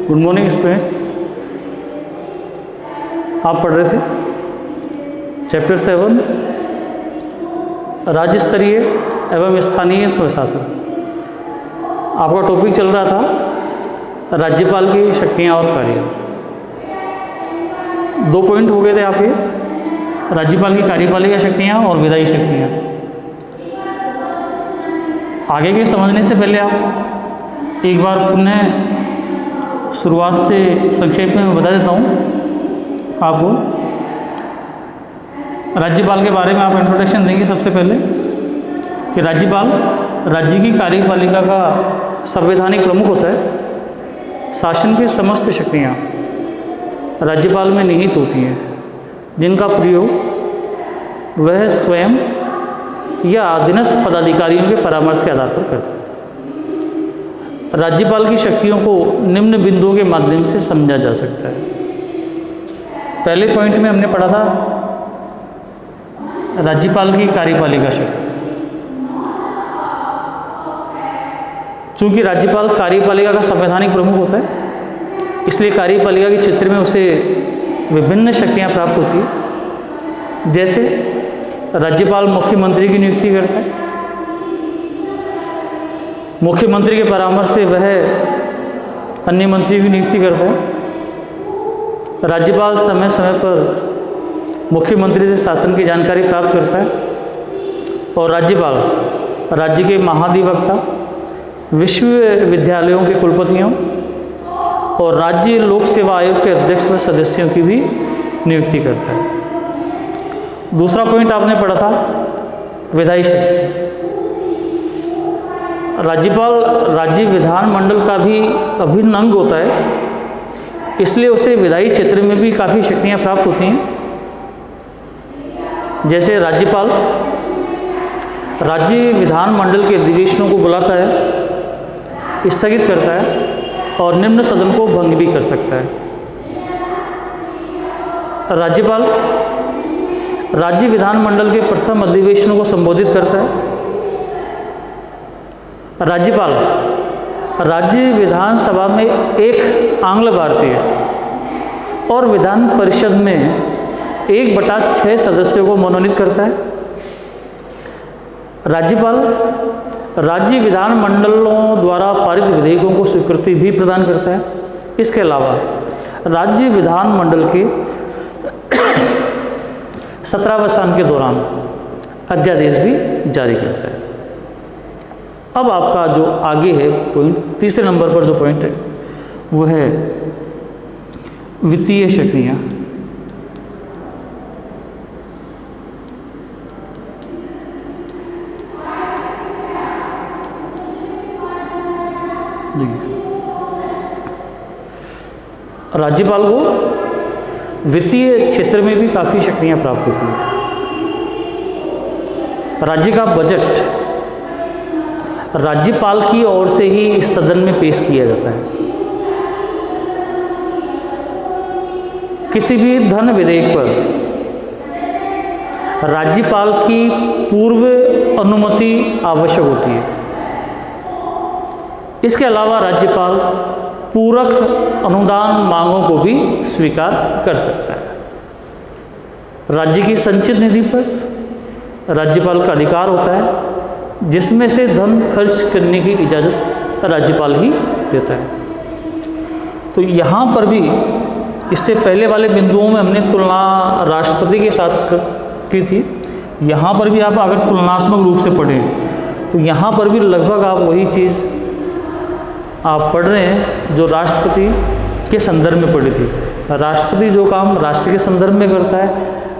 Good morning students. आप पढ़ रहे थे चैप्टर 7 राज्य स्तरीय एवं स्थानीय स्वशासन। आपका टॉपिक चल रहा था राज्यपाल की शक्तियाँ और कार्य। 2 पॉइंट हो गए थे आपके, राज्यपाल की कार्यपालिका शक्तियाँ और विधायी शक्तियाँ। आगे के समझने से पहले आप एक बार पुनः शुरुआत से संक्षेप में मैं बता देता हूँ आपको। राज्यपाल के बारे में आप इंट्रोडक्शन देंगे सबसे पहले कि राज्यपाल राज्य की कार्यपालिका का संवैधानिक प्रमुख होता है। शासन की समस्त शक्तियाँ राज्यपाल में निहित होती हैं, जिनका प्रयोग वह स्वयं या अधीनस्थ पदाधिकारियों के परामर्श के आधार पर करता है। राज्यपाल की शक्तियों को निम्न बिंदुओं के माध्यम से समझा जा सकता है। पहले पॉइंट में हमने पढ़ा था राज्यपाल की कार्यपालिका शक्ति। चूंकि राज्यपाल कार्यपालिका का संवैधानिक प्रमुख होता है, इसलिए कार्यपालिका के क्षेत्र में उसे विभिन्न शक्तियां प्राप्त होती है। जैसे राज्यपाल मुख्यमंत्री की नियुक्ति करता है, मुख्यमंत्री के परामर्श से वह अन्य मंत्री की नियुक्ति करता है। राज्यपाल समय समय पर मुख्यमंत्री से शासन की जानकारी प्राप्त करता है और राज्यपाल राज्य के महाधिवक्ता, विश्वविद्यालयों के कुलपतियों और राज्य लोक सेवा आयोग के अध्यक्ष व सदस्यों की भी नियुक्ति करता है। दूसरा पॉइंट आपने पढ़ा था विधायी शक्ति। राज्यपाल राज्य विधानमंडल का भी अभिन्न अंग होता है, इसलिए उसे विधायी क्षेत्र में भी काफ़ी शक्तियाँ प्राप्त होती हैं। जैसे राज्यपाल राज्य विधानमंडल के अधिवेशनों को बुलाता है, स्थगित करता है और निम्न सदन को भंग भी कर सकता है। राज्यपाल राज्य विधानमंडल के प्रथम अधिवेशनों को संबोधित करता है। राज्यपाल राज्य विधानसभा में एक आंग्ल भारतीय और विधान परिषद में 1/6 सदस्यों को मनोनीत करता है। राज्यपाल राज्य विधानमंडलों द्वारा पारित विधेयकों को स्वीकृति भी प्रदान करता है। इसके अलावा राज्य विधानमंडल के 17वें सत्र के दौरान अध्यादेश भी जारी करता है। अब आपका जो आगे है पॉइंट, तीसरे नंबर पर जो पॉइंट है वो है वित्तीय शक्तियाँ। राज्यपाल को वित्तीय क्षेत्र में भी काफ़ी शक्तियाँ प्राप्त होती हैं। राज्य का बजट राज्यपाल की ओर से ही सदन में पेश किया जाता है। किसी भी धन विधेयक पर राज्यपाल की पूर्व अनुमति आवश्यक होती है। इसके अलावा राज्यपाल पूरक अनुदान मांगों को भी स्वीकार कर सकता है। राज्य की संचित निधि पर राज्यपाल का अधिकार होता है, जिसमें से धन खर्च करने की इजाज़त राज्यपाल ही देता है। तो यहाँ पर भी इससे पहले वाले बिंदुओं में हमने तुलना राष्ट्रपति के साथ की थी। यहाँ पर भी आप अगर तुलनात्मक रूप से पढ़ें तो यहाँ पर भी लगभग आप वही चीज़ आप पढ़ रहे हैं जो राष्ट्रपति के संदर्भ में पढ़ी थी। राष्ट्रपति जो काम राष्ट्र के संदर्भ में करता है,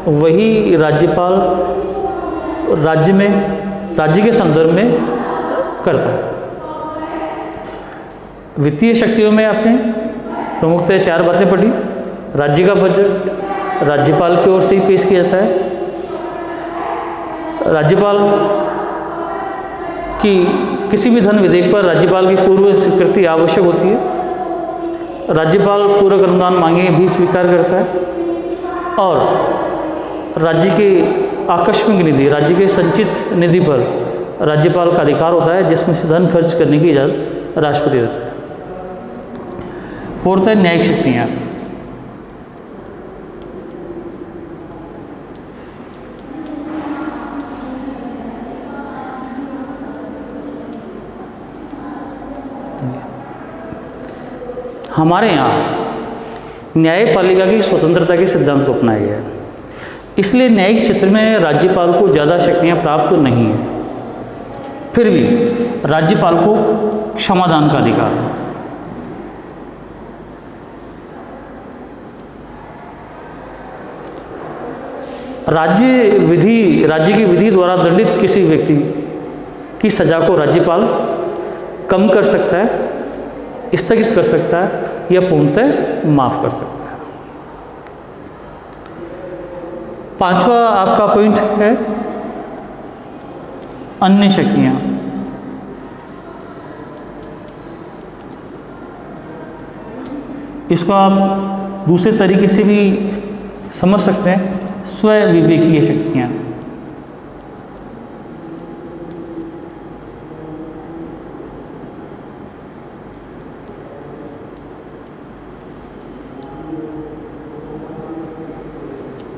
वही राज्यपाल राज्य के संदर्भ में करता है। वित्तीय शक्तियों में आपने प्रमुखतः 4 बातें पढ़ी। राज्य का बजट राज्यपाल की ओर से ही पेश किया जाता है। राज्यपाल की किसी भी धन विधेयक पर राज्यपाल की पूर्व स्वीकृति आवश्यक होती है। राज्यपाल पूरक अनुदान मांगे भी स्वीकार करता है और राज्य के आकस्मिक निधि, राज्य के संचित निधि पर राज्यपाल का अधिकार होता है, जिसमें से धन खर्च करने की इजाज़त राष्ट्रपति देता है। फोर्थ है न्यायिक शक्तियाँ। हमारे यहाँ न्यायपालिका की स्वतंत्रता के सिद्धांत को अपनाया गया है, इसलिए न्यायिक क्षेत्र में राज्यपाल को ज़्यादा शक्तियाँ प्राप्त नहीं है। फिर भी राज्यपाल को क्षमादान का अधिकार है। राज्य की विधि द्वारा दंडित किसी व्यक्ति की सजा को राज्यपाल कम कर सकता है, स्थगित कर सकता है या पूर्णतः माफ कर सकता है। पांचवा आपका पॉइंट है अन्य शक्तियां। इसको आप दूसरे तरीके से भी समझ सकते हैं, स्व विवेकीय शक्तियां।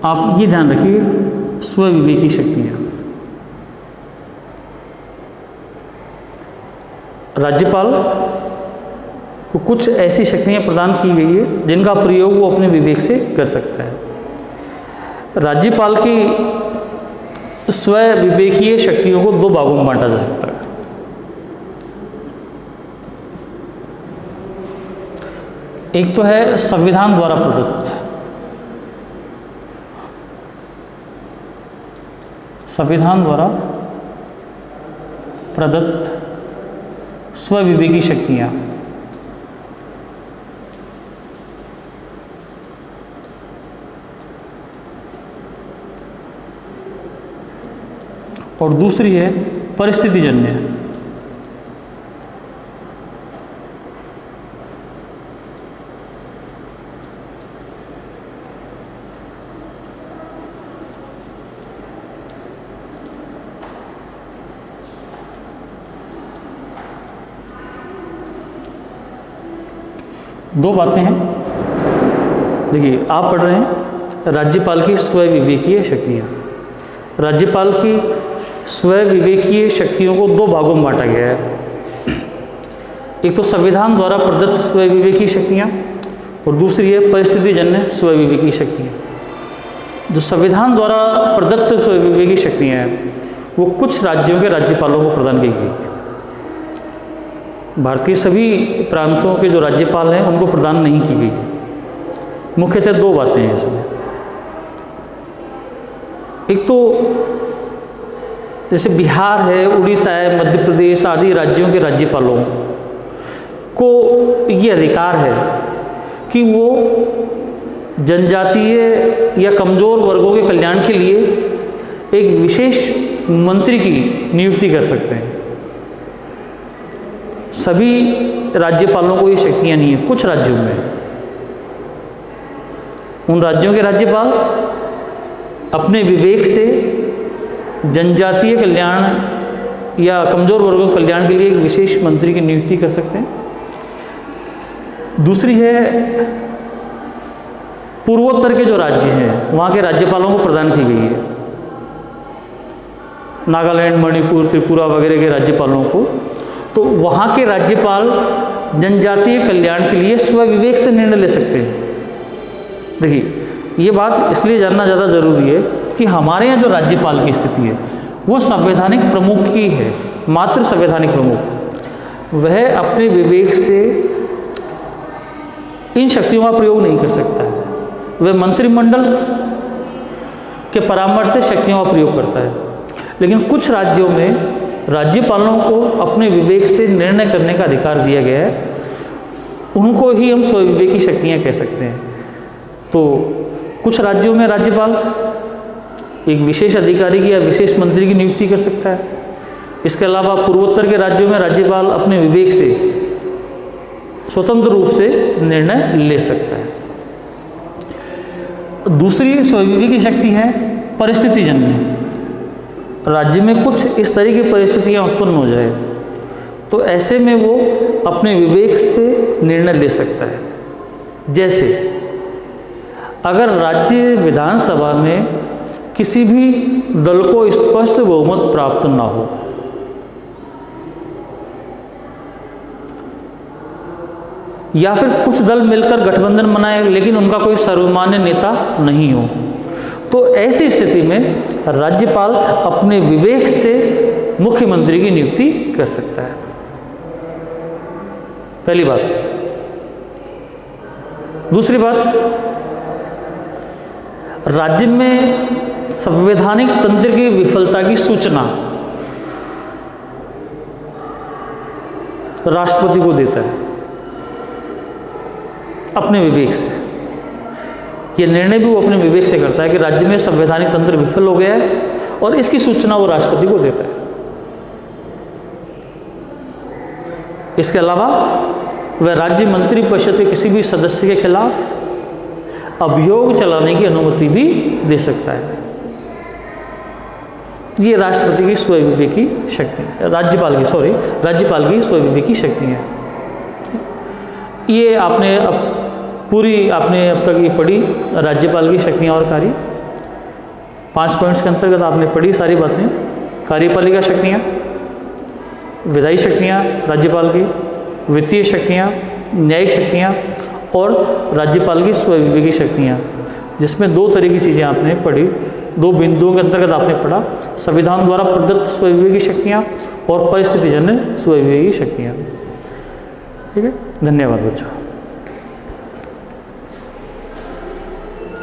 आप ये ध्यान रखिए, स्वविवेकी शक्तियाँ। राज्यपाल को कुछ ऐसी शक्तियाँ प्रदान की गई है जिनका प्रयोग वो अपने विवेक से कर सकता है। राज्यपाल की स्वविवेकीय शक्तियों को दो भागों में बांटा जा सकता है। एक तो है संविधान द्वारा प्रदत्त, संविधान द्वारा प्रदत्त स्वविवेकी शक्तियाँ। और दूसरी है परिस्थितिजन्य। दो बातें हैं। देखिए, आप पढ़ रहे हैं राज्यपाल की स्वविवेकीय शक्तियाँ। राज्यपाल की स्वविवेकीय शक्तियों को दो भागों में बांटा गया है। एक तो संविधान द्वारा प्रदत्त स्वविवेकी शक्तियाँ और दूसरी है परिस्थितिजन्य स्वविवेकी शक्तियाँ। जो संविधान द्वारा प्रदत्त स्वविवेकी शक्तियाँ हैं वो कुछ राज्यों के राज्यपालों को प्रदान की गई। भारत के सभी प्रांतों के जो राज्यपाल हैं उनको प्रदान नहीं की गई। मुख्यतः दो बातें हैं इसमें। एक तो जैसे बिहार है, उड़ीसा है, मध्य प्रदेश आदि राज्यों के राज्यपालों को ये अधिकार है कि वो जनजातीय या कमज़ोर वर्गों के कल्याण के लिए एक विशेष मंत्री की नियुक्ति कर सकते हैं। सभी राज्यपालों को ये शक्तियाँ नहीं है। कुछ राज्यों में उन राज्यों के राज्यपाल अपने विवेक से जनजातीय कल्याण या कमज़ोर वर्गों के कल्याण के लिए एक विशेष मंत्री की नियुक्ति कर सकते हैं। दूसरी है पूर्वोत्तर के जो राज्य हैं वहाँ के राज्यपालों को प्रदान की गई है। नागालैंड, मणिपुर, त्रिपुरा वगैरह के राज्यपालों को, तो वहाँ के राज्यपाल जनजातीय कल्याण के लिए स्वविवेक से निर्णय ले सकते हैं। देखिए, ये बात इसलिए जानना ज़्यादा ज़रूरी है कि हमारे यहाँ जो राज्यपाल की स्थिति है वो संवैधानिक प्रमुख ही है, मात्र संवैधानिक प्रमुख। वह अपने विवेक से इन शक्तियों का प्रयोग नहीं कर सकता है। वह मंत्रिमंडल के परामर्श से शक्तियों का प्रयोग करता है। लेकिन कुछ राज्यों में राज्यपालों को अपने विवेक से निर्णय करने का अधिकार दिया गया है, उनको ही हम स्वविवेकी शक्तियाँ कह सकते हैं। तो कुछ राज्यों में राज्यपाल एक विशेष अधिकारी की या विशेष मंत्री की नियुक्ति कर सकता है। इसके अलावा पूर्वोत्तर के राज्यों में राज्यपाल अपने विवेक से स्वतंत्र रूप से निर्णय ले सकता है। दूसरी स्वविवेकी शक्ति है परिस्थितिजन्य। राज्य में कुछ इस तरह की परिस्थितियाँ उत्पन्न हो जाए तो ऐसे में वो अपने विवेक से निर्णय ले सकता है। जैसे अगर राज्य विधानसभा में किसी भी दल को स्पष्ट बहुमत प्राप्त ना हो, या फिर कुछ दल मिलकर गठबंधन बनाए लेकिन उनका कोई सर्वमान्य नेता नहीं हो, तो ऐसी स्थिति में राज्यपाल अपने विवेक से मुख्यमंत्री की नियुक्ति कर सकता है। पहली बात। दूसरी बात, राज्य में संवैधानिक तंत्र की विफलता की सूचना राष्ट्रपति को देता है अपने विवेक से। यह निर्णय भी वो अपने विवेक से करता है कि राज्य में संवैधानिक तंत्र विफल हो गया है, और इसकी सूचना वो राष्ट्रपति को देता है। इसके अलावा वह राज्य मंत्रिपरिषद के किसी भी सदस्य के खिलाफ अभियोग चलाने की अनुमति भी दे सकता है। ये राष्ट्रपति की स्वविवेकी शक्ति है, राज्यपाल की स्वविवेकी शक्ति है। ये आपने अब तक ये पढ़ी राज्यपाल की शक्तियाँ और कार्य। 5 पॉइंट्स के अंतर्गत आपने पढ़ी सारी बातें। कार्यपालिका शक्तियाँ, विधायी शक्तियाँ राज्यपाल की, वित्तीय शक्तियाँ, न्यायिक शक्तियाँ और राज्यपाल की स्वविवेकी शक्तियाँ, जिसमें 2 तरह की चीज़ें आपने पढ़ी। 2 बिंदुओं के अंतर्गत आपने पढ़ा, संविधान द्वारा प्रदत्त स्वविवेकी शक्तियाँ और परिस्थितिजन्य स्वविवेकी शक्तियाँ। ठीक है, धन्यवाद बच्चों।